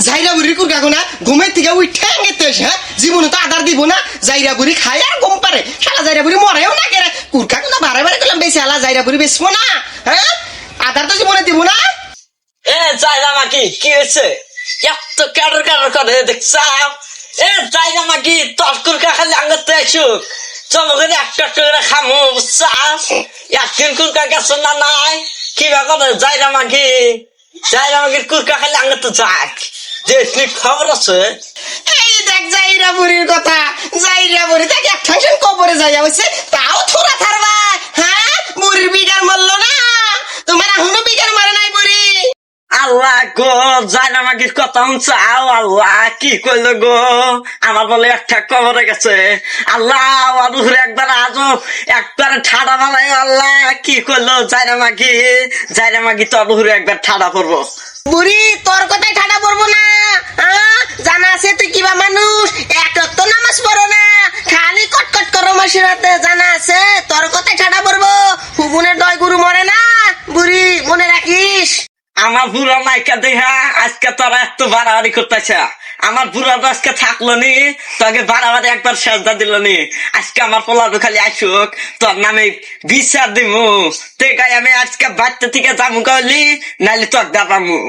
জাইরা বুড়ি কুর কাকু না ঘুমের থেকে উঠে গেতে হ্যাঁ জীবনে তো আদার দিব না জাইরা বুড়ি খায় আর ঘুম পারে শালা জাইরা বুড়ি মরেও না কেরে কুর কাকু না বারে বারে করলাম বেশি আলা জাইরা বুড়ি বেশবো না হ্যাঁ আদার তো জীবনে দিব না এ জাইরা মাগি কি হয়েছে এত কাডর কাডর করে দেখছাও এ জাইরা মাগি তোর কুর কাকা লাঙ্গতে আসুক চমকে একটা করে খামু বুঝছাস একদিন কুর কাকা শোনা নাই কিবা করে জাইরা মাগির কুর কাকা লাঙ্গতে যাক যে খবর আছে এই দেখ জাইরা বুড়ির কথা জাইরা বুড়ি তাকে এক ঠাইশন কবরে যাইয়া হইছে তাও থোড়া থারবা হ্যাঁ বুড়ির বিগার মরলো না তোমার এখনো বিগার মারে নাই বুড়ি আল্লাহ গো জাইরা মাগির কথা চাও আল্লাহ কি কইলো গো আমার বলে একটা কবরে গেছে আল্লাহ আদুরে একবার আজো একবার ঠাডা বানাই আল্লাহ কি করলো জাইরা মাগি তো আদুরে একবার ঠাডা পড়বো বুড়ি তোর কথাই ঠাডা পড়বো না জানা আছে তুই কিবা মানুষ এক তো নামাজ পড়ো না খালি কটকট করো মাসের হাতে জানা আছে তোর কথাই ঠাডা পড়বো হুবুনের দয় গুরু মরে না বুড়ি মনে রাখিস আমার বুড়া নাইকা দেখা আজকে তোরা এত বাড়াবাড়ি করতেছে আমার বুড়া তো আজকে থাকলো নি তোকে বাড়াবাড়ি একবার সাজদা দিল নি আজকে আমার পোলাদু খালি আসুক তোর নামে বিচার দিমু তে গাই আমি আজকে বাচ্চা থেকে যাবো কালি নাইলে তোর দাবামু